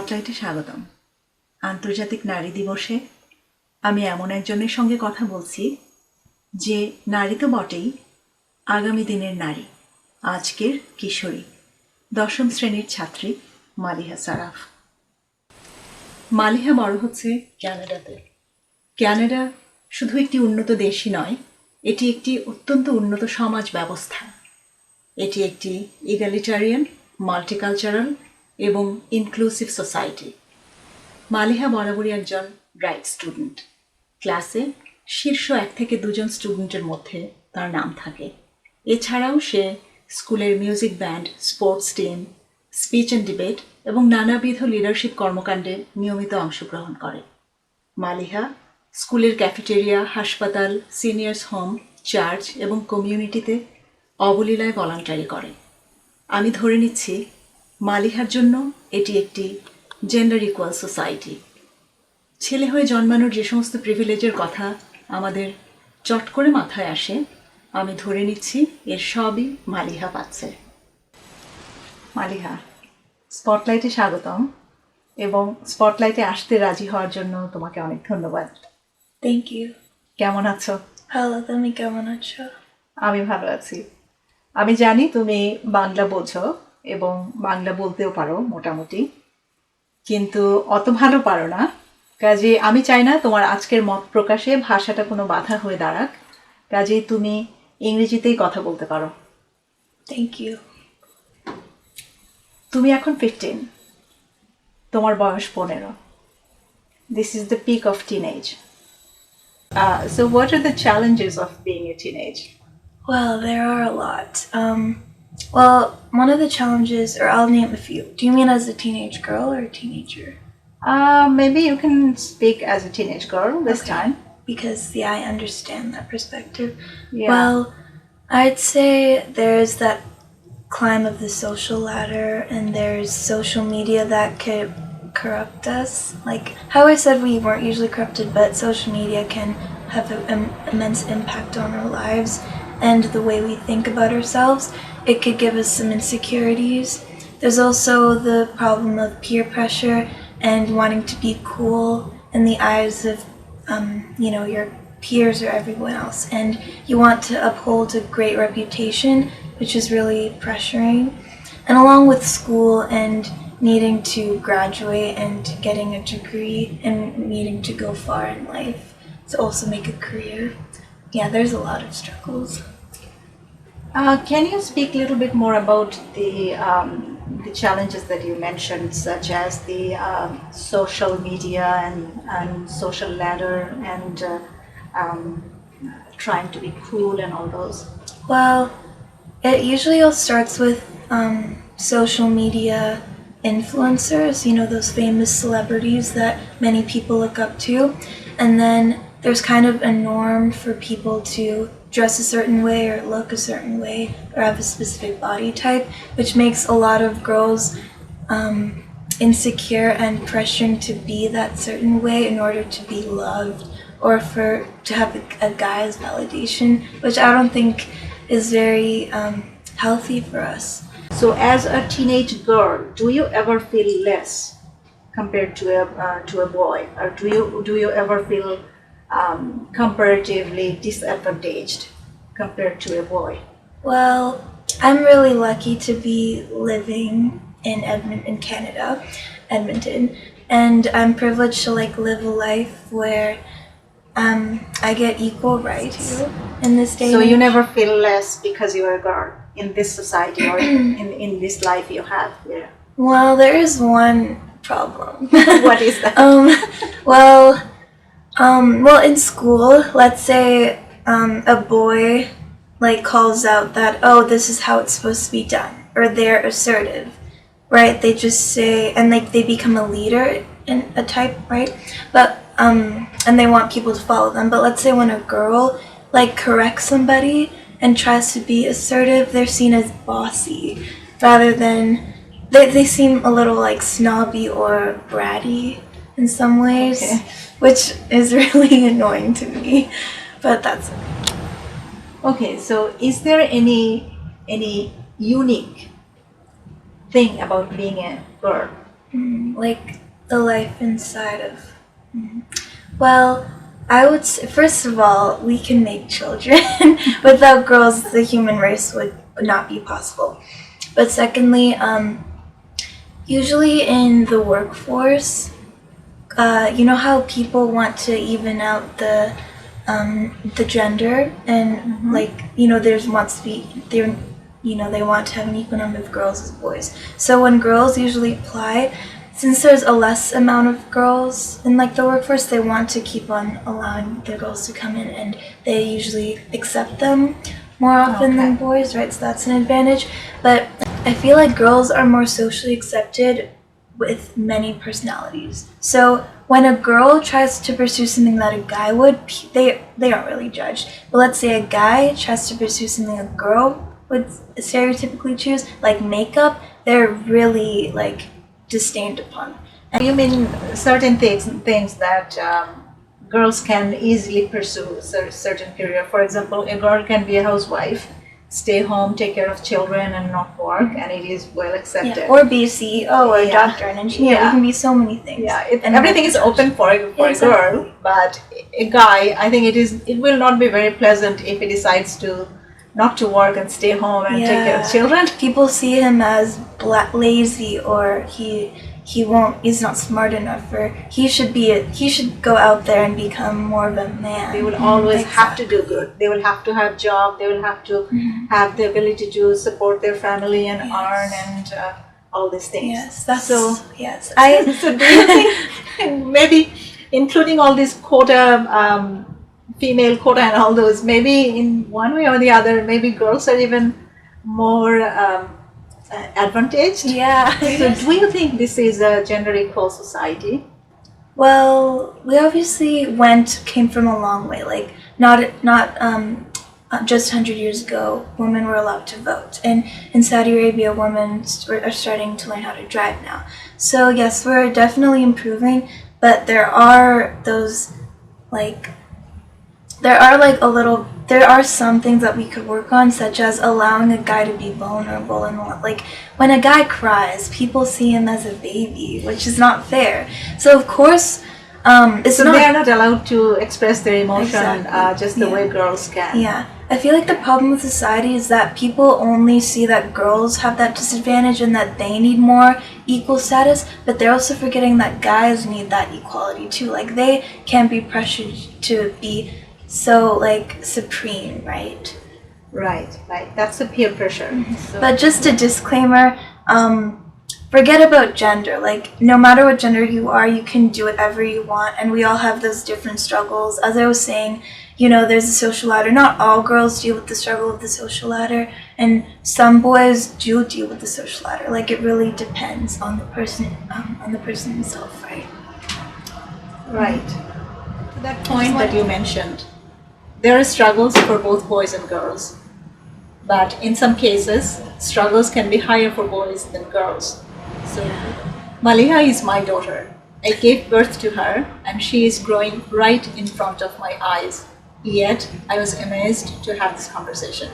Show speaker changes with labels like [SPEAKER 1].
[SPEAKER 1] স্পটলাইটে স্বাগতম। আন্তর্জাতিক নারী দিবসে আমি এমন একজনের সঙ্গে কথা বলছি যে নারী তো বটেই, আগামী দিনের নারী, আজকের কিশোরী, 10ম শ্রেণীর ছাত্রী মালিহা সারাফ। মালিহা বড় হচ্ছে ক্যানাডাতে। ক্যানাডা শুধু একটি উন্নত দেশই নয়, এটি একটি অত্যন্ত উন্নত সমাজ ব্যবস্থা। এটি একটি ইগ্যালিটারিয়ান, মাল্টিকালচারাল এবং ইনক্লুসিভ সোসাইটি। মালিহা বরাবরই একজন ব্রাইট স্টুডেন্ট। ক্লাসে শীর্ষ 1 থেকে 2 জন স্টুডেন্টের মধ্যে তার নাম থাকে। এছাড়াও সে স্কুলের music band, sports team, speech and debate এবং নানাবিধ লিডারশিপ কর্মকাণ্ডে নিয়মিত অংশগ্রহণ করে। মালিহা স্কুলের ক্যাফেটেরিয়া, হাসপাতাল, সিনিয়র্স হোম, চার্চ এবং কমিউনিটিতে অবলীলায় ভলান্টারি করে। আমি ধরে নিচ্ছি মালিহার জন্য এটি একটি জেন্ডার ইকুয়াল সোসাইটি। ছেলে হয়ে জন্মানোর যে সমস্ত প্রিভিলেজের কথা আমাদের চট করে মাথায় আসে, আমি ধরে নিচ্ছি এর সবই মালিহা পাচ্ছে। মালিহা, স্পটলাইটে স্বাগতম এবং স্পটলাইটে আসতে রাজি হওয়ার জন্য তোমাকে অনেক ধন্যবাদ।
[SPEAKER 2] Thank you.
[SPEAKER 1] কেমন আছো?
[SPEAKER 2] ভালো, তুমি কেমন আছো?
[SPEAKER 1] আমি ভালো আছি। আমি জানি তুমি বাংলা বোঝো এবং বাংলা বলতেও পারো মোটামুটি, কিন্তু অত ভালো পারো না। কাজে আমি চাই না তোমার আজকের মত প্রকাশে ভাষাটা কোনো বাধা হয়ে দাঁড়াক। কাজেই তুমি ইংরেজিতেই কথা বলতে পারো।
[SPEAKER 2] Thank you.
[SPEAKER 1] তুমি এখন 15, তোমার বয়স 15। This is the peak of teenage. So what are the challenges of being a teenage?
[SPEAKER 2] Well, there are a lot. Well, one of the challenges, or I'll name a few. Do you mean as a teenage girl or a teenager?
[SPEAKER 1] Maybe you can speak as a teenage girl this
[SPEAKER 2] Okay.
[SPEAKER 1] time.
[SPEAKER 2] Because, yeah, I understand that perspective.
[SPEAKER 1] Yeah.
[SPEAKER 2] Well, I'd say there's that climb of the social ladder, and there's social media that could corrupt us. Like how I said we weren't usually corrupted, but social media can have an immense impact on our lives and the way we think about ourselves. It could give us some insecurities. There's also the problem of peer pressure and wanting to be cool in the eyes of your peers or everyone else, and you want to uphold a great reputation, which is really pressuring. And along with school and needing to graduate and getting a degree and needing to go far in life to also make a career. Yeah, there's a lot of struggles.
[SPEAKER 1] Can you speak a little bit more about the challenges that you mentioned, such as the social media and social ladder and trying to be cool and all those?
[SPEAKER 2] Well, it usually all starts with social media influencers, those famous celebrities that many people look up to. And then there's kind of a norm for people to dress a certain way or look a certain way or have a specific body type, which makes a lot of girls insecure and pressuring to be that certain way in order to be loved or to have a guy's validation, which I don't think is very healthy for us.
[SPEAKER 1] So as a teenage girl, do you ever feel less compared to a boy, or do you ever feel comparatively disadvantaged compared to a boy?
[SPEAKER 2] Well, I'm really lucky to be living in Canada, Edmonton, and I'm privileged to live a life where I get equal rights in this day.
[SPEAKER 1] So you never feel less because you are a girl in this society or in this life you have here?
[SPEAKER 2] Well, there is one problem.
[SPEAKER 1] What is that?
[SPEAKER 2] Well, in school, let's say a boy calls out that, oh, this is how it's supposed to be done, or they're assertive, right? They just say, and they become a leader in a type, right? But and they want people to follow them. But let's say when a girl corrects somebody and tries to be assertive, they're seen as bossy rather than they seem a little snobby or bratty in some ways.
[SPEAKER 1] Okay.
[SPEAKER 2] Which is really annoying to me, but that's okay.
[SPEAKER 1] Okay, so is there any unique thing about being a girl
[SPEAKER 2] Like the life inside of. Well, I would say, first of all, we can make children. Without girls, the human race would not be possible. But secondly, usually in the workforce, you know how people want to even out the gender, and like, you know, there's wants to be there, you know, they want to have an equal number of girls as boys. So when girls usually apply, since there's a less amount of girls in like the workforce, they want to keep on allowing the girls to come in, and they usually accept them more often than boys, right? So that's an advantage. But I feel like girls are more socially accepted with many personalities. So when a girl tries to pursue something that a guy would, they aren't really judged. But let's say a guy tries to pursue something a girl would stereotypically choose, like makeup, they're really like disdained upon.
[SPEAKER 1] You mean certain things that girls can easily pursue a certain career. For example, a girl can be a housewife, stay home, take care of children, and not work, and it is well accepted.
[SPEAKER 2] Yeah. Or be a CEO or a doctor, an engineer.
[SPEAKER 1] Yeah.
[SPEAKER 2] It can be so many things.
[SPEAKER 1] Yeah, everything is open for a girl, but a guy, I think it will not be very pleasant if he decides to not to work and stay home and take care of children.
[SPEAKER 2] People see him as lazy, or he's not smart enough, or he should go out there and become more of a man.
[SPEAKER 1] They will always have to do good. They will have to have job. They will have to have the ability to support their family and earn and all these things.
[SPEAKER 2] Yes, that's
[SPEAKER 1] so.
[SPEAKER 2] Yes,
[SPEAKER 1] So do you think maybe including all these quota, female quota and all those, maybe in one way or the other, maybe girls are even more advantaged?
[SPEAKER 2] Yeah.
[SPEAKER 1] So do you think this is a gender equal society?
[SPEAKER 2] Well, we obviously came from a long way. Like not just 100 years ago, women were allowed to vote, and in Saudi Arabia, women are starting to learn how to drive now. So yes, we're definitely improving, but there are some things that we could work on, such as allowing a guy to be vulnerable, and like when a guy cries, people see him as a baby, which is not fair. So of course,
[SPEAKER 1] they are not allowed to express their emotion just the way girls can.
[SPEAKER 2] Yeah. I feel like the problem with society is that people only see that girls have that disadvantage and that they need more equal status, but they're also forgetting that guys need that equality too. Like they can't be pressured to be so like supreme, right?
[SPEAKER 1] Right. That's a peer pressure. So.
[SPEAKER 2] But just a disclaimer, forget about gender. Like no matter what gender you are, you can do whatever you want, and we all have those different struggles. As I was saying, you know, there's a social ladder. Not all girls deal with the struggle of the social ladder, and some boys do deal with the social ladder. Like it really depends on the person himself, right?
[SPEAKER 1] Right. To that point that you mentioned, there are struggles for both boys and girls, but in some cases, struggles can be higher for boys than girls. So, Maliha is my daughter. I gave birth to her, and she is growing right in front of my eyes. Yet, I was amazed to have this conversation.